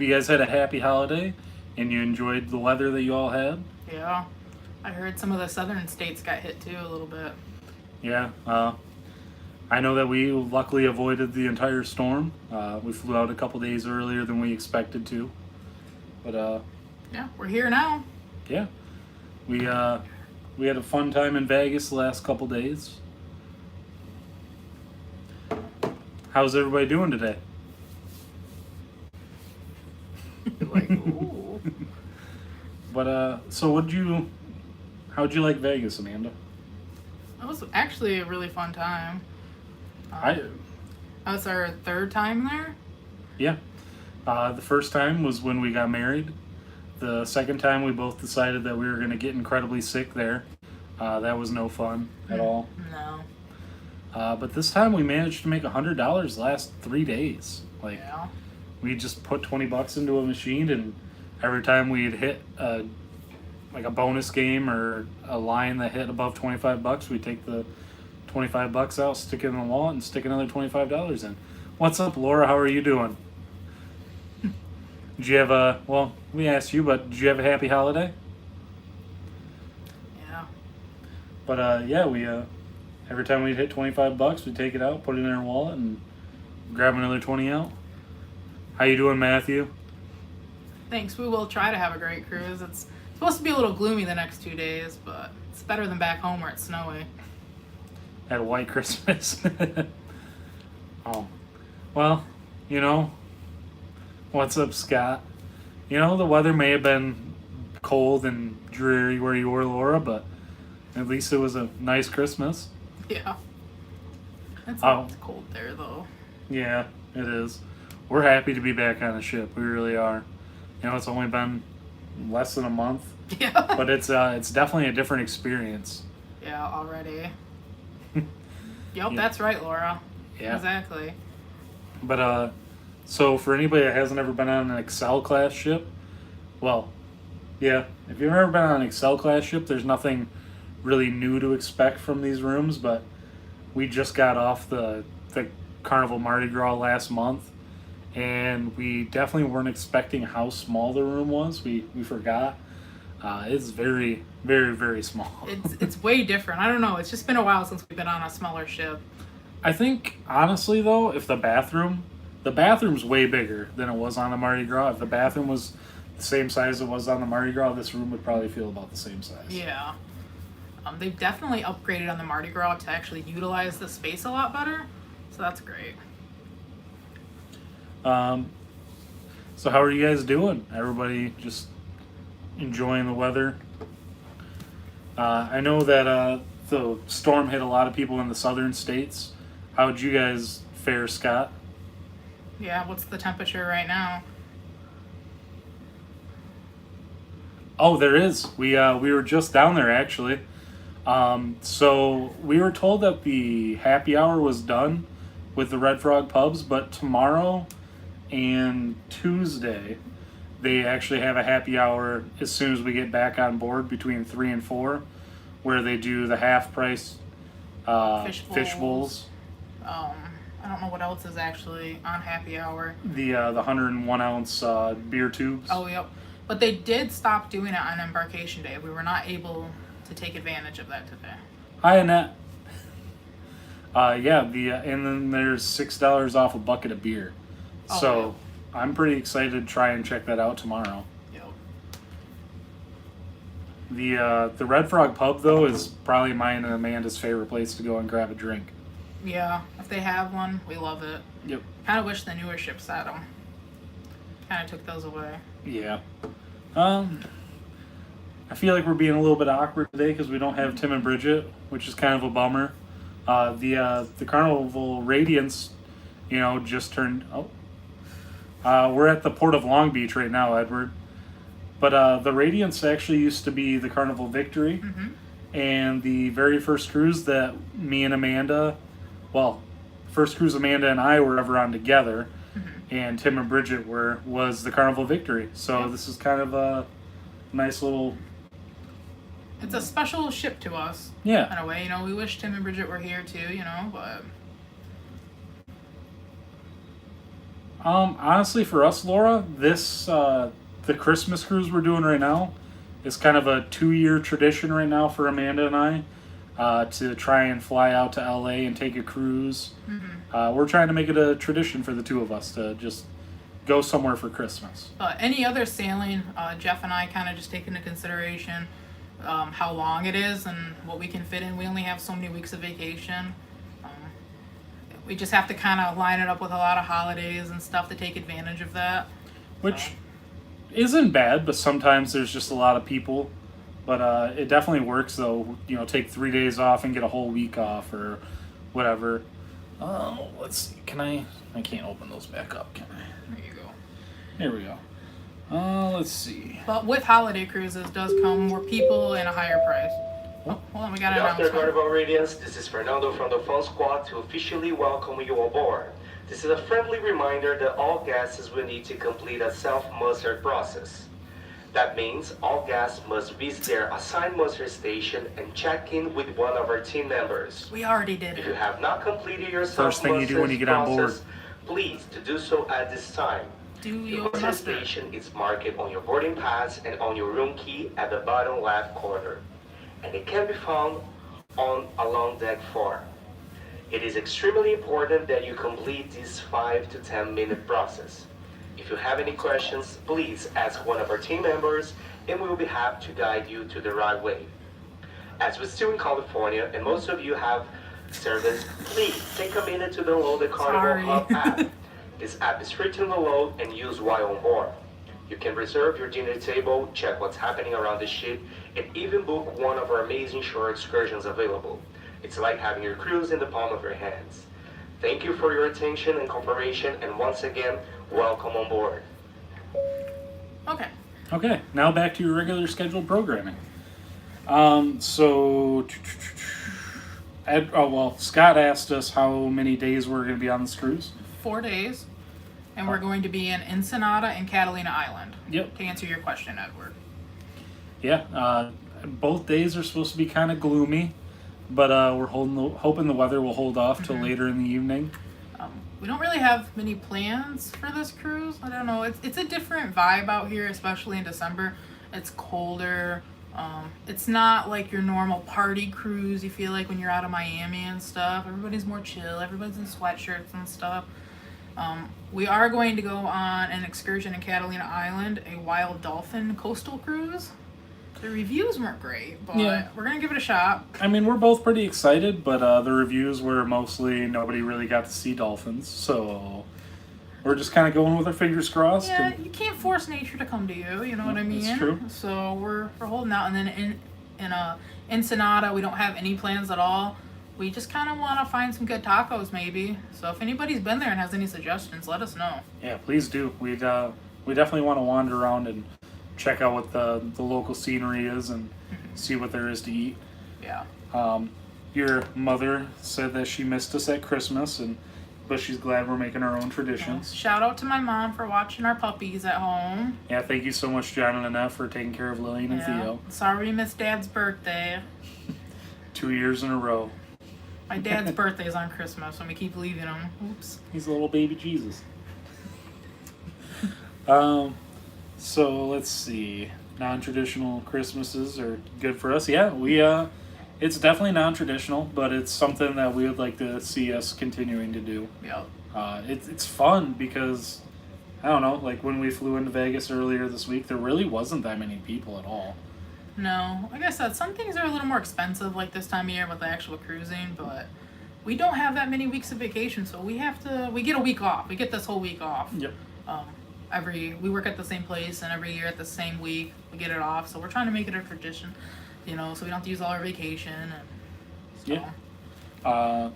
hope you guys had a happy holiday and you enjoyed the weather that you all had. Yeah. I heard some of the southern states got hit too a little bit. Yeah, I know that we luckily avoided the entire storm. We flew out a couple days earlier than we expected to. But yeah, we're here now. Yeah, we had a fun time in Vegas the last couple days. How's everybody doing today? Like, ooh. But so how'd you like Vegas, Amanda? It was actually a really fun time. That was our third time there. Yeah. The first time was when we got married. The second time we both decided that we were going to get incredibly sick there. That was no fun at all. No. But this time we managed to make $100 last 3 days. Like, Yeah. we just put $20 into a machine, and every time we'd hit a bonus game or a line that hit above $25, we'd take the $25 out, stick it in the wallet, and stick another $25 in. What's up, Laura? How are you doing? Did you have well, we asked you, but did you have a happy holiday? Yeah. But yeah, we every time we'd hit $25, we'd take it out, put it in our wallet, and grab another 20 out. How you doing, Matthew? Thanks. We will try to have a great cruise. It's supposed to be a little gloomy the next 2 days, but it's better than back home where it's snowy. Had a white Christmas. Oh, well, what's up, Scott? The weather may have been cold and dreary where you were, Laura, but at least it was a nice Christmas. Yeah. It's cold there, though. Yeah, it is. We're happy to be back on the ship. We really are. It's only been less than a month. Yeah. But it's definitely a different experience. Yeah, already. Yep, Yeah. That's right, Laura. Yeah. Exactly. But so for anybody that hasn't ever been on an Excel class ship, well, yeah, if you've ever been on an Excel class ship, there's nothing really new to expect from these rooms, but we just got off the Carnival Mardi Gras last month, and we definitely weren't expecting how small the room was. We forgot. It's very, very, very small. It's way different. I don't know. It's just been a while since we've been on a smaller ship. I think, honestly, though, if the bathroom's way bigger than it was on the Mardi Gras. If the bathroom was the same size it was on the Mardi Gras, this room would probably feel about the same size. Yeah. They've definitely upgraded on the Mardi Gras to actually utilize the space a lot better. So that's great. So how are you guys doing? Everybody just enjoying the weather? I know that the storm hit a lot of people in the southern states. How'd you guys fare, Scott? Yeah, what's the temperature right now? Oh, there is. We were just down there, actually. So we were told that the happy hour was done with the Red Frog pubs, but tomorrow and Tuesday they actually have a happy hour as soon as we get back on board between 3 and 4, where they do the half price fish bowls. I don't know what else is actually on happy hour. The 101 ounce beer tubes. Oh, yep. But they did stop doing it on Embarkation Day. We were not able to take advantage of that today. Hi, Annette. Yeah, and then there's $6 off a bucket of beer. Oh, So I'm pretty excited to try and check that out tomorrow. Yep. The Red Frog pub, though, is probably mine and Amanda's favorite place to go and grab a drink. Yeah, if they have one, we love it. Yep. Kind of wish the newer ships had them. Kind of took those away. Yeah. I feel like we're being a little bit awkward today because we don't have Tim and Bridget, which is kind of a bummer. The Carnival Radiance, just turned. We're at the Port of Long Beach right now, Edward. But the Radiance actually used to be the Carnival Victory, and the very first cruise that me and Amanda, first cruise Amanda and I were ever on together, and Tim and Bridget was the Carnival Victory. So this is kind of a nice little. It's a special ship to us. Yeah. In a way, we wish Tim and Bridget were here too, but. Honestly, for us, Laura, this the Christmas cruise we're doing right now is kind of a 2-year tradition right now for Amanda and I to try and fly out to LA and take a cruise. We're trying to make it a tradition for the two of us to just go somewhere for Christmas. Any other sailing, Geoff and I kind of just take into consideration how long it is and what we can fit in. We only have so many weeks of vacation. We just have to kind of line it up with a lot of holidays and stuff to take advantage of that. Which isn't bad, but sometimes there's just a lot of people. But it definitely works, though. You know, take 3 days off and get a whole week off or whatever. Let's see. Can I can't open those back up, can I? There you go. There we go. Let's see. But with holiday cruises does come more people and a higher price. Oh, hold on, we got an After announcement. Carnival Radiance, this is Fernando from the Fun Squad to officially welcome you aboard. This is a friendly reminder that all guests will need to complete a self-muster process. That means all guests must visit their assigned muster station and check in with one of our team members. We already did If you it. have not completed your First thing you do when you get on board. process, please to do so at this time. Do The your muster muster. station is marked on your boarding pass and on your room key at the bottom left corner, and it can be found on along deck 4. It is extremely important that you complete this 5 to 10 minute process. If you have any questions, please ask one of our team members and we will be happy to guide you to the right way. As we're still in California and most of you have service, please take a minute to download the Carnival Hub app. This app is free to download and use while on board. You can reserve your dinner table, check what's happening around the ship, and even book one of our amazing shore excursions available. It's like having your cruise in the palm of your hands. Thank you for your attention and cooperation, and once again, welcome on board. Okay. Okay, now back to your regular scheduled programming. Scott asked us how many days we're going to be on this cruise. 4 days. And we're going to be in Ensenada and Catalina Island. Yep. To answer your question, Edward. Yeah, both days are supposed to be kind of gloomy, but we're hoping the weather will hold off till later in the evening. We don't really have many plans for this cruise. I don't know. It's a different vibe out here, especially in December. It's colder. It's not like your normal party cruise you feel like when you're out of Miami and stuff. Everybody's more chill. Everybody's in sweatshirts and stuff. We are going to go on an excursion in Catalina Island, a wild dolphin coastal cruise. The reviews weren't great, but Yeah. we're going to give it a shot. I mean, we're both pretty excited, but the reviews were mostly nobody really got to see dolphins, so we're just kind of going with our fingers crossed. Yeah, and- you can't force nature to come to you, you know what I mean? That's true. So we're holding out, and then in Ensenada, we don't have any plans at all. We just kind of want to find some good tacos, maybe. So if anybody's been there and has any suggestions, let us know. Yeah, please do. We definitely want to wander around and check out what the local scenery is and see what there is to eat. Yeah. Your mother said that she missed us at Christmas, but she's glad we're making our own traditions. Shout out to my mom for watching our puppies at home. Yeah, thank you so much, John and Annette, for taking care of Lillian and Theo. Sorry we missed Dad's birthday. 2 years in a row. My dad's birthday's on Christmas, and we keep leaving him. Oops. He's a little baby Jesus. So let's see. Non-traditional Christmases are good for us. Yeah, it's definitely non-traditional, but it's something that we would like to see us continuing to do. Yep. It's fun because, I don't know, like when we flew into Vegas earlier this week, there really wasn't that many people at all. No, like I said, some things are a little more expensive like this time of year with the actual cruising, but we don't have that many weeks of vacation, so we get a week off. We get this whole week off. Yep. We work at the same place, and every year at the same week we get it off, so we're trying to make it a tradition, so we don't have to use all our vacation. And so. Yeah.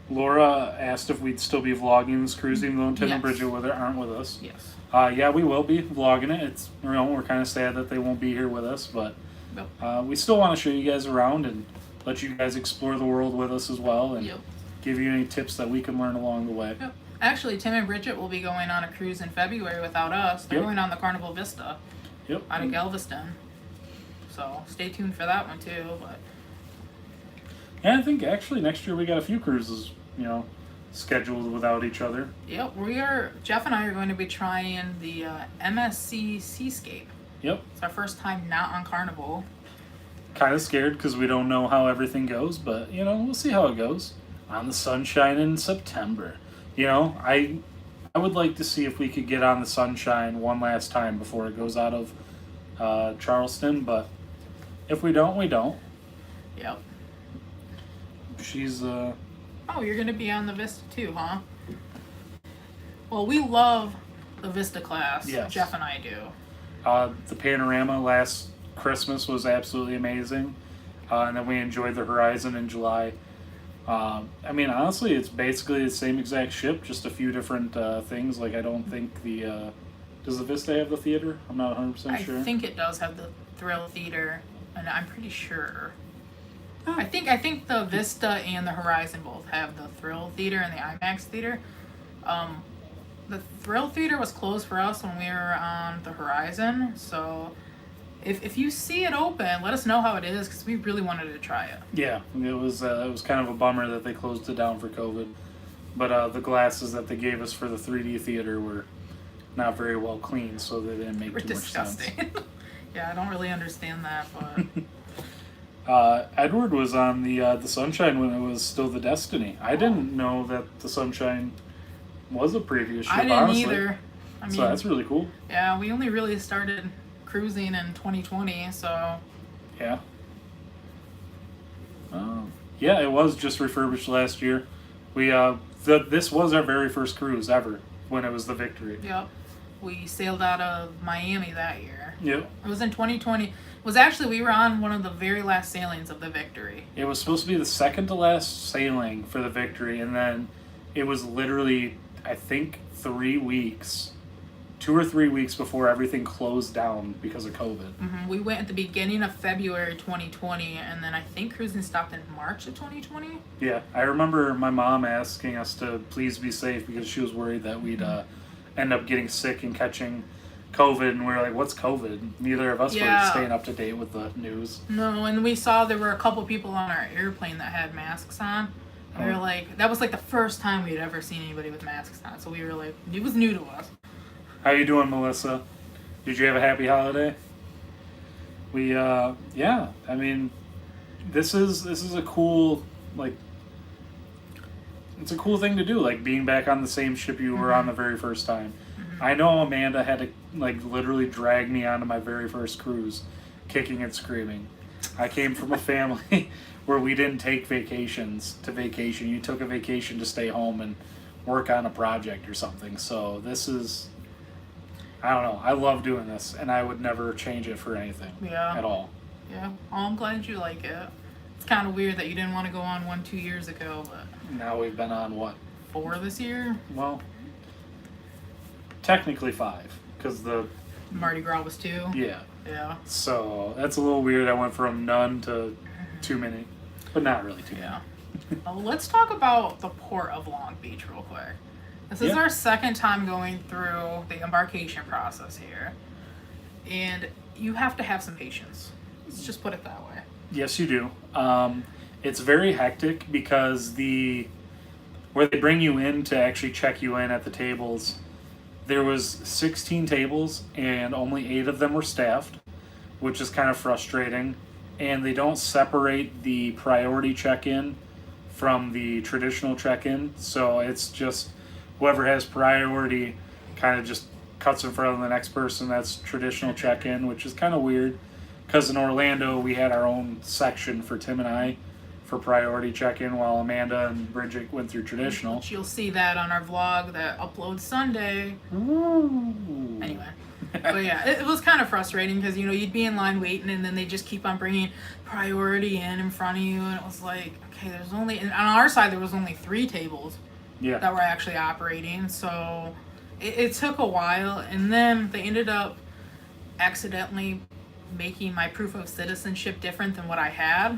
Laura asked if we'd still be vlogging this cruise, even though Tim and Yes. Bridget aren't with us. Yes. Yeah, we will be vlogging it. It's we're kind of sad that they won't be here with us, but Yep. we still want to show you guys around and let you guys explore the world with us as well, and Yep. give you any tips that we can learn along the way. Yep. Actually, Tim and Bridget will be going on a cruise in February without us. They're Yep. going on the Carnival Vista Yep. out of Galveston. So stay tuned for that one too. But Yeah, I think actually next year we got a few cruises, scheduled without each other. Yep, Jeff and I are going to be trying the MSC Seascape. Yep. It's our first time not on Carnival. Kind of scared because we don't know how everything goes, but, we'll see how it goes. On the Sunshine in September. I would like to see if we could get on the Sunshine one last time before it goes out of Charleston, but if we don't, we don't. Yep. She's, Oh, you're going to be on the Vista too, huh? Well, we love the Vista class. Yes. Jeff and I do. The panorama last Christmas was absolutely amazing. And then we enjoyed the Horizon in July. Honestly, it's basically the same exact ship, just a few different things. Like, I don't think does the Vista have the theater? I'm not 100% sure. I think it does have the Thrill Theater, and I'm pretty sure. I think the Vista and the Horizon both have the Thrill Theater and the IMAX Theater. The Thrill Theater was closed for us when we were on the Horizon, so if you see it open, let us know how it is, because we really wanted to try it. Yeah, it was kind of a bummer that they closed it down for COVID. But the glasses that they gave us for the 3D theater were not very well cleaned, so they didn't make too much sense. Yeah, I don't really understand that, but... Edward was on the Sunshine when it was still the Destiny. I didn't know that the Sunshine was a previous ship, I didn't honestly. either. So that's really cool. Yeah, we only really started cruising in 2020, so... Yeah. Yeah, it was just refurbished last year. We this was our very first cruise ever when it was the Victory. Yep. We sailed out of Miami that year. Yep. It was in 2020. It was actually, we were on one of the very last sailings of the Victory. It was supposed to be the second to last sailing for the Victory, and then it was literally, I think, 3 weeks, 2 or 3 weeks before everything closed down because of COVID. Mm-hmm. We went at the beginning of February 2020, and then I think cruising stopped in March of 2020. Yeah, I remember my mom asking us to please be safe because she was worried that we'd end up getting sick and catching COVID, and we were like, what's COVID? Neither of us were staying up to date with the news. No, and we saw there were a couple people on our airplane that had masks on. And we were like, that was like the first time we had ever seen anybody with masks on, so we were like, it was new to us. How you doing, Melissa? Did you have a happy holiday? We, yeah, I mean, this is a cool, like, it's a cool thing to do, like, being back on the same ship you were on the very first time. I know Amanda had to, like, literally drag me onto my very first cruise, kicking and screaming. I came from a family where we didn't take vacations to vacation. You took a vacation to stay home and work on a project or something. So this is, I don't know, I love doing this, and I would never change it for anything at all. Yeah, well, I'm glad you like it. It's kind of weird that you didn't want to go on 1-2 years ago, but... Now we've been on, what? 4 this year? Well... Technically 5, because the... Mardi Gras was 2? Yeah. Yeah. So, that's a little weird. I went from none to too many. But not really too many. Well, let's talk about the port of Long Beach real quick. This is our second time going through the embarkation process here. And you have to have some patience. Let's just put it that way. Yes, you do. It's very hectic because where they bring you in to actually check you in at the tables... There was 16 tables, and only 8 of them were staffed, which is kind of frustrating. And they don't separate the priority check-in from the traditional check-in, so it's just whoever has priority kind of just cuts in front of the next person. That's traditional check-in, which is kind of weird, because in Orlando we had our own section for Tim and I for priority check-in, while Amanda and Bridget went through traditional. Which you'll see that on our vlog that uploads Sunday. Ooh. Anyway. But yeah, it was kind of frustrating because, you'd be in line waiting and then they just keep on bringing priority in front of you. And it was like, okay, on our side, there was only 3 tables that were actually operating. So it took a while. And then they ended up accidentally making my proof of citizenship different than what I had.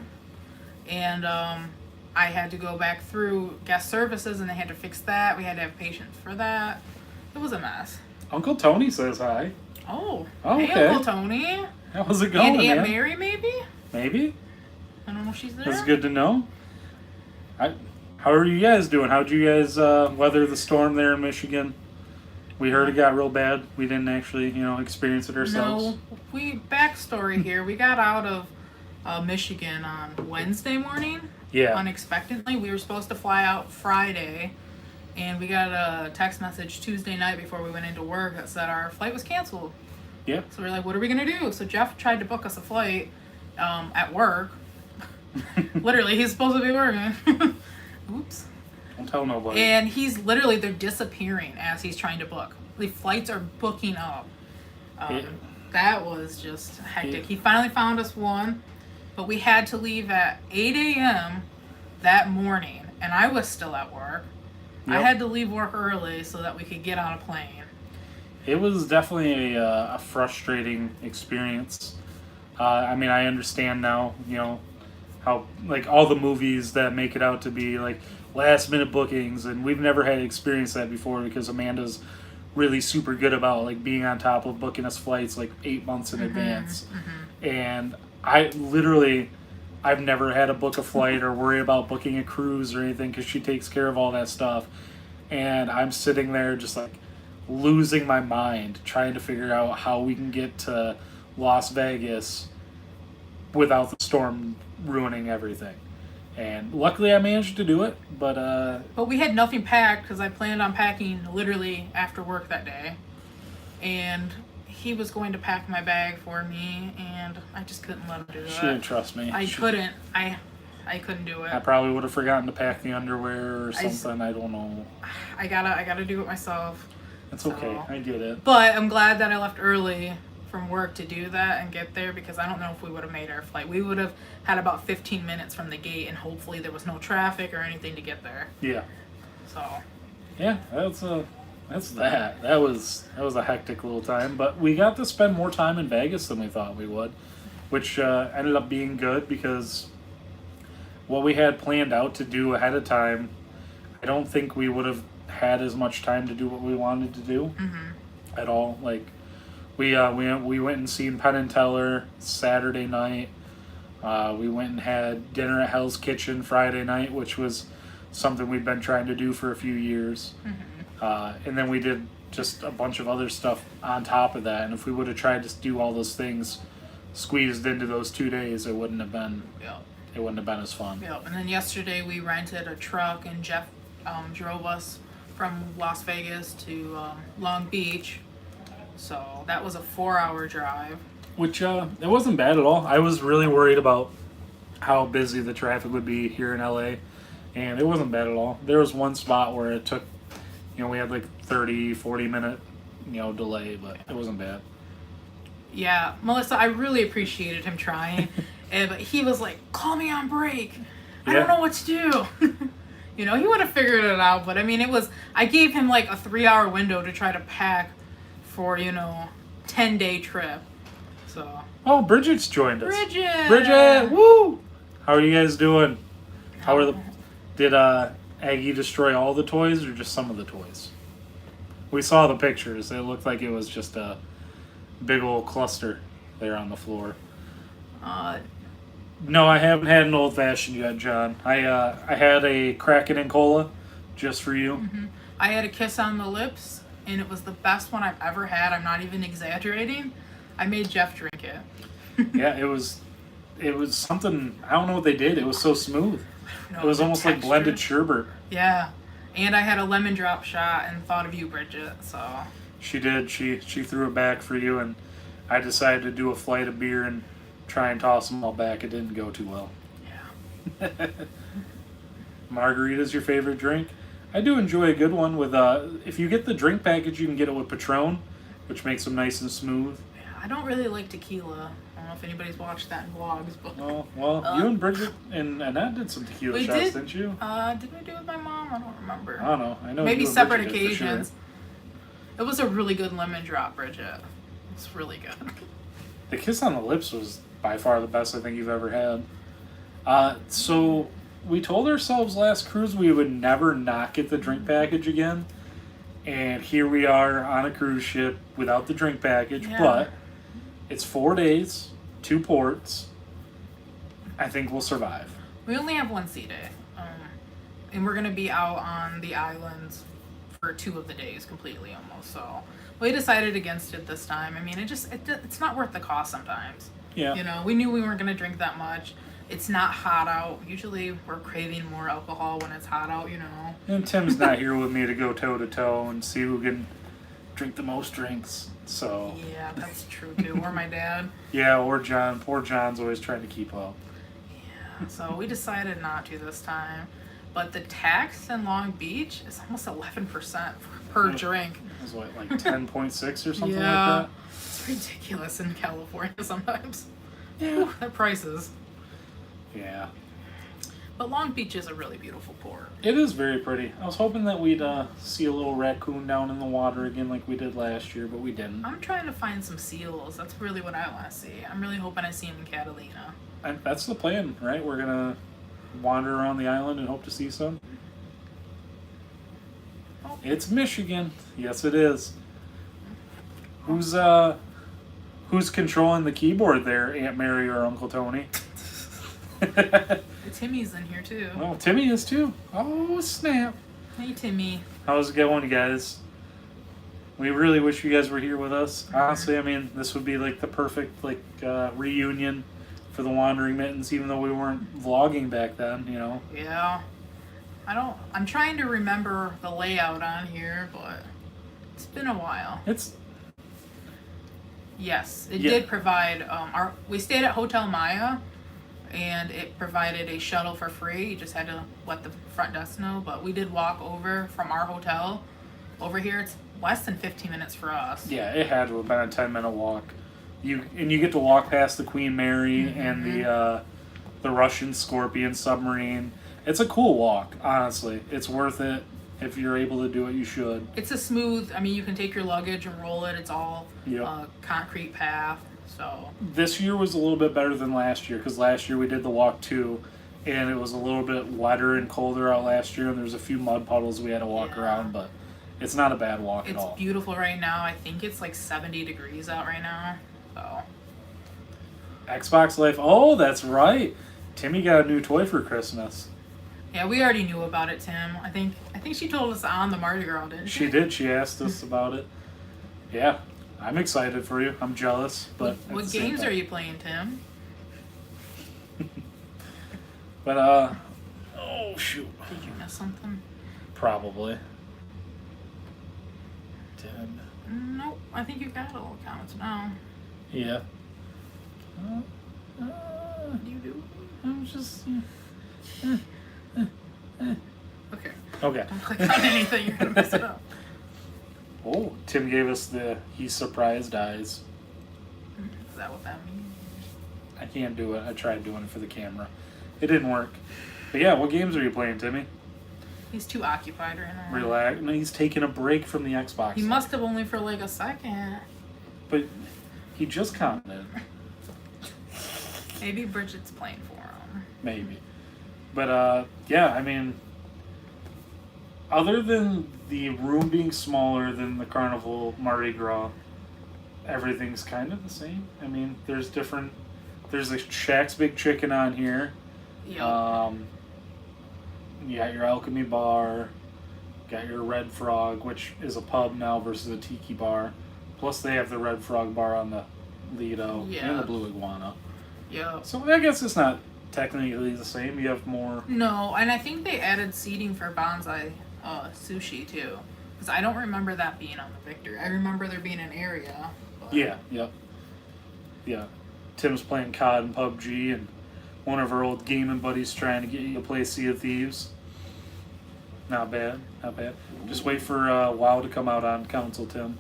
And I had to go back through guest services, and they had to fix that. We had to have patience for that. It was a mess. Uncle Tony says hi. Oh, okay. Hey, Uncle Tony. How's it going, and Aunt man? Mary, maybe? Maybe. I don't know if she's there. That's good to know. How are you guys doing? How'd you guys weather the storm there in Michigan? We heard it got real bad. We didn't actually, experience it ourselves. No, backstory here. We got out of Michigan on Wednesday morning. Yeah. Unexpectedly. We were supposed to fly out Friday, and we got a text message Tuesday night before we went into work that said our flight was canceled. Yeah. So we're like, what are we going to do? So Geoff tried to book us a flight at work. Literally, he's supposed to be working. Oops. Don't tell nobody. And they're disappearing as he's trying to book. The flights are booking up. That was just hectic. He finally found us one, but we had to leave at 8 a.m. that morning, and I was still at work. Yep. I had to leave work early so that we could get on a plane. It was definitely a frustrating experience. I mean, I understand now, how, like, all the movies that make it out to be, like, last-minute bookings, and we've never had experienced that before because Amanda's really super good about, like, being on top of booking us flights, like, 8 months in advance. Mm-hmm. And I've never had to book a flight or worry about booking a cruise or anything because she takes care of all that stuff. And I'm sitting there just, like, losing my mind trying to figure out how we can get to Las Vegas without the storm ruining everything. And luckily I managed to do it, but we had nothing packed because I planned on packing literally after work that day. And he was going to pack my bag for me, and I just couldn't let him do that. She didn't trust me. I couldn't do it. I probably would have forgotten to pack the underwear or something. I don't know. I gotta do it myself. That's okay. I get it. But I'm glad that I left early from work to do that and get there because I don't know if we would have made our flight. We would have had about 15 minutes from the gate, and hopefully there was no traffic or anything to get there. Yeah. So. Yeah, that's that. That was a hectic little time, but we got to spend more time in Vegas than we thought we would, which ended up being good because what we had planned out to do ahead of time, I don't think we would have had as much time to do what we wanted to do at all. Like we went and seen Penn and Teller Saturday night. We went and had dinner at Hell's Kitchen Friday night, which was something we've been trying to do for a few years. And then we did just a bunch of other stuff on top of that. And if we would have tried to do all those things squeezed into those 2 days, it wouldn't have been. Yep. It wouldn't have been as fun. Yep. And then yesterday we rented a truck, and Geoff drove us from Las Vegas to Long Beach. So that was a 4-hour drive. Which it wasn't bad at all. I was really worried about how busy the traffic would be here in LA, and it wasn't bad at all. There was one spot where it took, we had like 30-40 minute, delay, but it wasn't bad. Yeah, Melissa, I really appreciated him trying, but he was like, "Call me on break. I don't know what to do." He would have figured it out, but I mean, I gave him like a 3-hour window to try to pack for 10-day trip. So. Oh, Bridget's joined us. Bridget, woo! How are you guys doing? Did Aggie destroy all the toys or just some of the toys? We saw the pictures. It looked like it was just a big old cluster there on the floor. No, I haven't had an old fashioned yet, John. I had a Kraken and Cola just for you. Mm-hmm. I had a kiss on the lips, and it was the best one I've ever had. I'm not even exaggerating. I made Geoff drink it. Yeah, it was something. I don't know what they did. It was so smooth. No, it was almost like blended sherbet. Yeah, and I had a lemon drop shot and thought of you, Bridget. So she did. She threw it back for you, and I decided to do a flight of beer and try and toss them all back. It didn't go too well. Yeah. Margarita's your favorite drink? I do enjoy a good one with if you get the drink package, you can get it with Patron, which makes them nice and smooth. I don't really like tequila. I don't know if anybody's watched that in vlogs, but... Oh, well, you and Bridget and Annette did some tequila shots, didn't you? Did we do it with my mom? I don't remember. I don't know. I know maybe you and separate Bridget did, occasions. for sure. It was a really good lemon drop, Bridget. It's really good. The kiss on the lips was by far the best I think you've ever had. So we told ourselves last cruise we would never not get the drink package again. And here we are on a cruise ship without the drink package, but it's 4 days, 2 ports. I think we'll survive. We only have one sea day. and we're gonna be out on the islands for 2 of the days completely almost. So we decided against it this time. I mean, it's not worth the cost sometimes. Yeah. You know, we knew we weren't gonna drink that much. It's not hot out. Usually we're craving more alcohol when it's hot out, you know. And Tim's not here with me to go toe to toe and see who can drink the most drinks. So Yeah, that's true too. Or my dad. yeah, or John. Poor John's always trying to keep up. Yeah. So we decided not to this time. But the tax in Long Beach is almost 11% per drink. It was what, like 10.6 or something Yeah. like that? It's ridiculous in California sometimes. Yeah. The prices. Yeah. But Long Beach is a really beautiful port. It is very pretty. I was hoping that we'd see a little raccoon down in the water again like we did last year, but we didn't. I'm trying to find some seals. That's really what I want to see. I'm really hoping I see them in Catalina. And that's the plan, right? We're going to wander around the island and hope to see some. Oh. It's Michigan. Yes, it is. Who's controlling the keyboard there, Aunt Mary or Uncle Tony? Timmy's in here too. Well, Timmy is too. Oh, snap. Hey, Timmy. How's it going, you guys? We really wish you guys were here with us. Honestly, I mean, this would be like the perfect reunion for the Wandering Mittens, even though we weren't vlogging back then, you know. Yeah. I'm trying to remember the layout on here, but it's been a while. Yes, it Yeah. did provide, we stayed at Hotel Maya, and it provided a shuttle for free. You just had to let the front desk know, but we did walk over from our hotel over here. It's less than 15 minutes for us. Yeah, it had to have been a 10-minute walk. You get to walk past the Queen Mary and the Russian Scorpion submarine. It's a cool walk, honestly. It's worth it. If you're able to do it, you should. It's a smooth, I mean, you can take your luggage and roll it. It's all Yep. concrete path, so. This year was a little bit better than last year, because last year we did the walk too, and it was a little bit wetter and colder out last year, and there was a few mud puddles we had to walk around, but it's not a bad walk at all. It's beautiful right now. I think it's like 70 degrees out right now, so. Xbox Life. Oh, that's right. Timmy got a new toy for Christmas. Yeah, we already knew about it, Tim. I think she told us on the Mardi Gras, didn't she? She did. She asked us about it. Yeah, I'm excited for you. I'm jealous, but What games are you playing, Tim? But oh shoot. Did you miss something? Probably. 10. Nope. I think you got all accounts now. Yeah. What do you do? I'm just. Okay. Okay. Don't click on anything. You're gonna mess it up. Oh, Tim gave us the he's surprised eyes. Is that what that means? I can't do it. I tried doing it for the camera. It didn't work. But yeah, what games are you playing, Timmy? He's too occupied right now. Relax. No, he's taking a break from the Xbox. He must have only for like a second. But he just commented. Maybe Bridget's playing for him. Maybe. But yeah, I mean, other than the room being smaller than the Carnival Mardi Gras, everything's kind of the same. I mean, there's a Shaq's Big Chicken on here. Yep. You got your Alchemy Bar, got your Red Frog, which is a pub now versus a tiki bar. Plus they have the Red Frog bar on the Lido and the Blue Iguana. Yeah. So I guess it's not technically the same. You have more. No, and I think they added seating for bonsai sushi too, because I don't remember that being on the Victor. I remember there being an area. But... Yeah. Yep. Yeah. Tim's playing COD and PUBG, and one of our old gaming buddies trying to get you to play Sea of Thieves. Not bad. Not bad. Just wait for WoW to come out on console, Tim.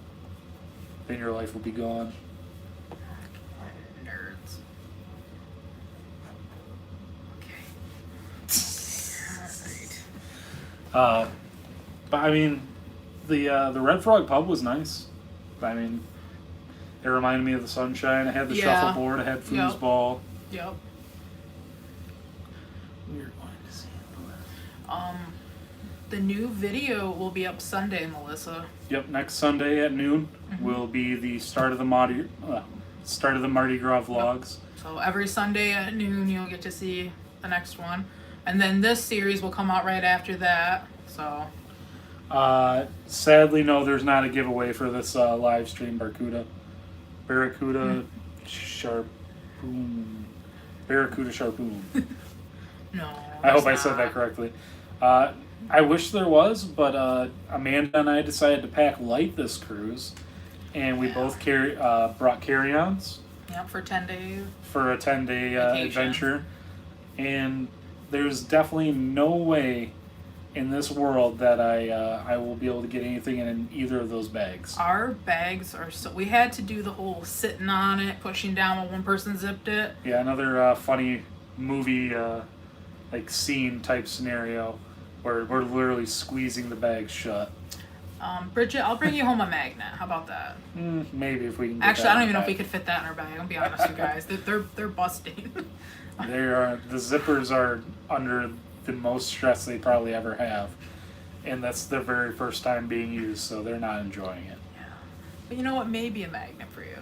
Then your life will be gone. Nerds. But I mean, the Red Frog pub was nice. I mean, it reminded me of the Sunshine. I had the shuffleboard. I had foosball. Yep. We're going to see The new video will be up Sunday, Melissa. Yep, next Sunday at noon will be the start of the Mardi Gras vlogs. So every Sunday at noon, you'll get to see the next one. And then this series will come out right after that. So Sadly, no, there's not a giveaway for this live stream. Barracuda Sharpoon. Barracuda Sharpoon. no. I hope I there's said that not. correctly. I wish there was, but Amanda and I decided to pack light this cruise, and we both brought carry-ons Yep, for 10 days. for a 10-day Vacation. adventure, and there's definitely no way in this world that I will be able to get anything in either of those bags. Our bags are so. We had to do the whole sitting on it, pushing down while one person zipped it. Yeah, another funny movie like scene type scenario where we're literally squeezing the bags shut. Bridget, I'll bring you home a magnet. How about that? Maybe if we can. Get Actually, that I don't in even know if the we could fit that in our bag. I'll be honest with you guys. They're busting. The zippers are under the most stress they probably ever have, and that's their very first time being used, so they're not enjoying it. Yeah. But you know what? Maybe a magnet for you.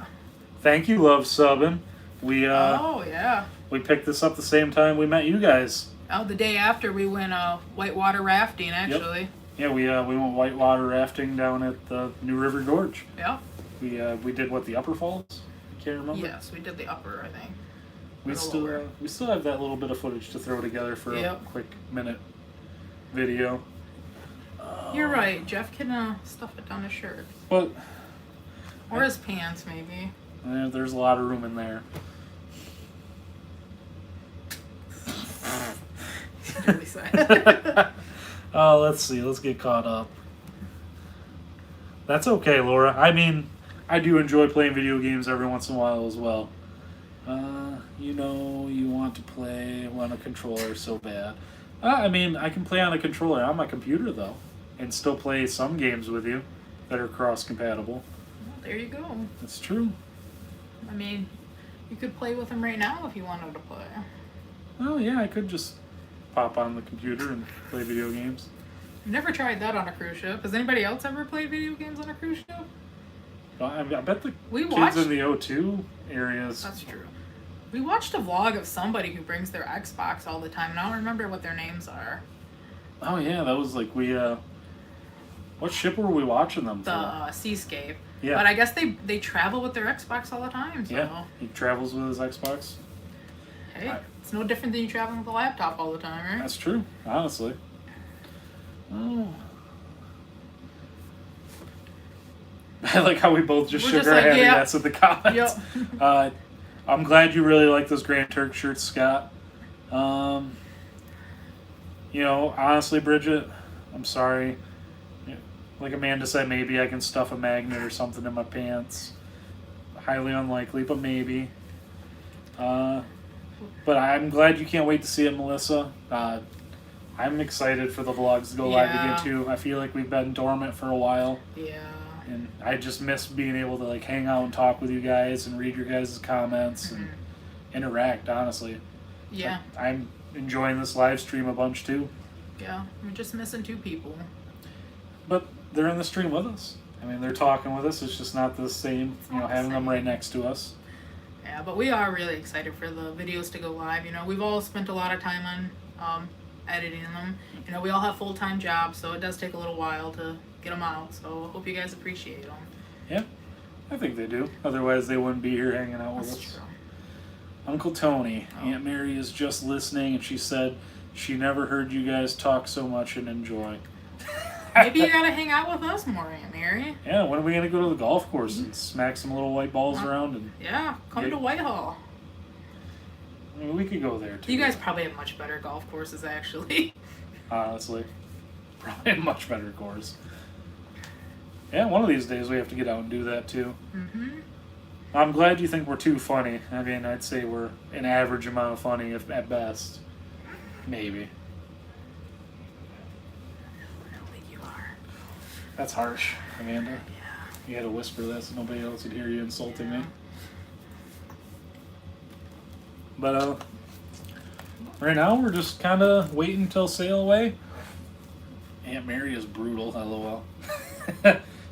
Thank you, Love Subbin. Oh yeah. We picked this up the same time we met you guys. Oh, the day after we went whitewater rafting, actually. Yeah, we went whitewater rafting down at the New River Gorge. Yeah. We did what, the Upper Falls? I can't remember. Yes, we did the upper, I think. We still have that little bit of footage to throw together for a quick minute video. You're right. Geoff can stuff it down his shirt But or his pants, maybe. there's a lot of room in there. Really sad. Let's see. Let's get caught up. That's okay, Laura. I mean, I do enjoy playing video games every once in a while as well. You want to play on a controller so bad. I mean, I can play on a controller on my computer, though, and still play some games with you that are cross-compatible. Well, there you go. That's true. I mean, you could play with him right now if you wanted to play. Oh, yeah, I could just pop on the computer and play video games. I've never tried that on a cruise ship. Has anybody else ever played video games on a cruise ship? Well, I bet the We kids watched- in the O2 areas... That's true. We watched a vlog of somebody who brings their Xbox all the time, and I don't remember what their names are. Oh, yeah, that was like what ship were we watching them for? The Seascape. Yeah. But I guess they travel with their Xbox all the time, so... Yeah, he travels with his Xbox. Hey, it's no different than you traveling with a laptop all the time, right? That's true, honestly. Oh. I like how we both just We're shook just our like, head yeah. yes at the comments. Yep. I'm glad you really like those Grand Turk shirts, Scott. Honestly, Bridget, I'm sorry. Like Amanda said, maybe I can stuff a magnet or something in my pants. Highly unlikely, but maybe. But I'm glad you can't wait to see it, Melissa. I'm excited for the vlogs to go live again, too. I feel like we've been dormant for a while. Yeah. And I just miss being able to like hang out and talk with you guys and read your guys' comments and interact, honestly. Yeah. I'm enjoying this live stream a bunch too. Yeah. We're just missing two people. But they're in the stream with us. I mean, they're talking with us. It's just not the same, having them right next to us. Yeah, but we are really excited for the videos to go live. We've all spent a lot of time on editing them. We all have full-time jobs, so it does take a little while to get them out. So I hope you guys appreciate them. Yeah, I think they do. Otherwise, they wouldn't be here hanging out with That's us. true. Uncle Tony, Aunt Mary is just listening, and she said she never heard you guys talk so much and enjoy. Maybe you gotta hang out with us more, Aunt Mary. Yeah, when are we gonna go to the golf course and smack some little white balls around? And Yeah, come to Whitehall. I mean, we could go there too. You guys probably have much better golf courses, actually. Honestly, probably a much better course. Yeah, one of these days we have to get out and do that too. Mm-hmm. I'm glad you think we're too funny. I mean, I'd say we're an average amount of funny at best. Maybe. I don't think you are. That's harsh, Amanda. Yeah. You had to whisper that so nobody else would hear you insulting me. But right now we're just kind of waiting until sail away. Aunt Mary is brutal, lol.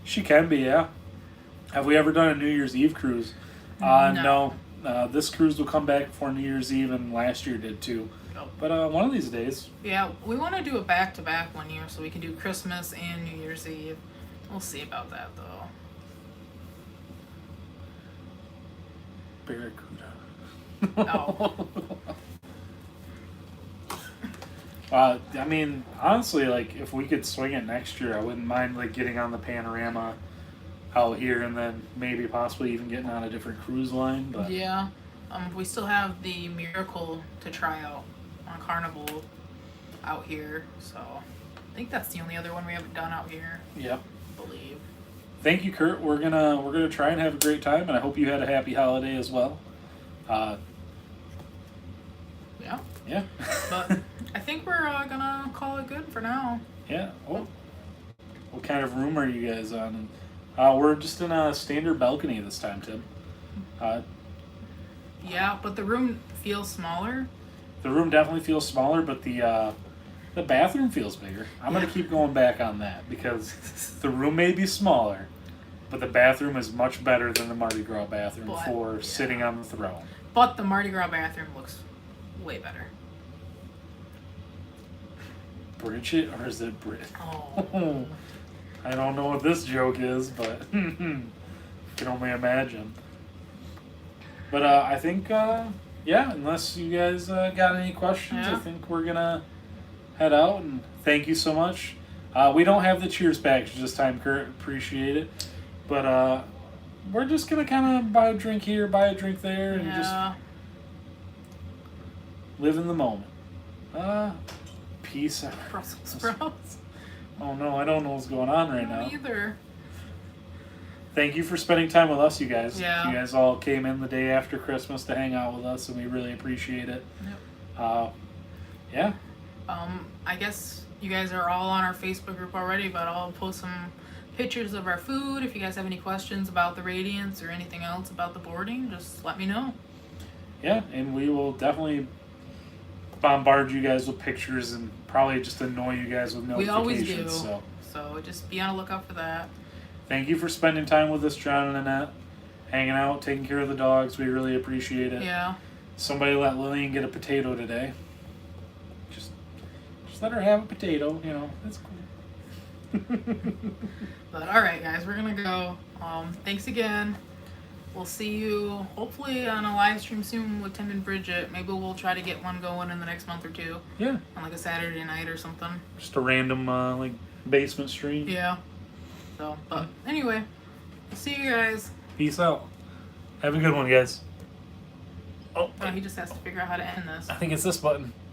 She can be, yeah. Have we ever done a New Year's Eve cruise? No. This cruise will come back before New Year's Eve, and last year did too. Yep. But one of these days, Yeah, we want to do a back-to-back one year so we can do Christmas and New Year's Eve. We'll see about that, though. Barracuda. Oh. I mean, honestly, like if we could swing it next year, I wouldn't mind like getting on the panorama out here, and then maybe possibly even getting on a different cruise line. But Yeah. We still have the Miracle to try out on Carnival out here, so I think that's the only other one we haven't done out here, yep. I believe. Thank you, Kurt. We're gonna try and have a great time, and I hope you had a happy holiday as well. Yeah. Yeah. But I think we're gonna call it good for now. Yeah. Oh. What kind of room are you guys on? We're just in a standard balcony this time, Tim. Yeah, but the room feels smaller. The room definitely feels smaller, but the bathroom feels bigger. I'm gonna keep going back on that because the room may be smaller, but the bathroom is much better than the Mardi Gras bathroom for sitting on the throne. But the Mardi Gras bathroom looks way better. Bridget, or is it Brit? Oh. I don't know what this joke is, but can only imagine. But I think, unless you guys got any questions, I think we're gonna head out. And thank you so much. We don't have the cheers package this time, Kurt. Appreciate it. But we're just gonna kind of buy a drink here, buy a drink there, and just live in the moment. Peace out. Brussels sprouts. Oh no, I don't know what's going on right now. Me either. Thank you for spending time with us, you guys. Yeah. You guys all came in the day after Christmas to hang out with us, and we really appreciate it. Yep. Yeah. I guess you guys are all on our Facebook group already, but I'll post some pictures of our food. If you guys have any questions about the Radiance or anything else about the boarding, just let me know. Yeah, and we will definitely bombard you guys with pictures and probably just annoy you guys with notifications. We always do. So just be on the lookout for that. Thank you for spending time with us, John and Annette. Hanging out, taking care of the dogs. We really appreciate it. Yeah. Somebody let Lillian get a potato today. Just let her have a potato, you know. That's cool. But alright guys, we're gonna go. Thanks again. We'll see you hopefully on a live stream soon with Tim and Bridget. Maybe we'll try to get one going in the next month or two. Yeah. On like a Saturday night or something. Just a random like basement stream. Yeah. So, but anyway, see you guys. Peace out. Have a good one, guys. Oh, He just has to figure out how to end this. I think it's this button.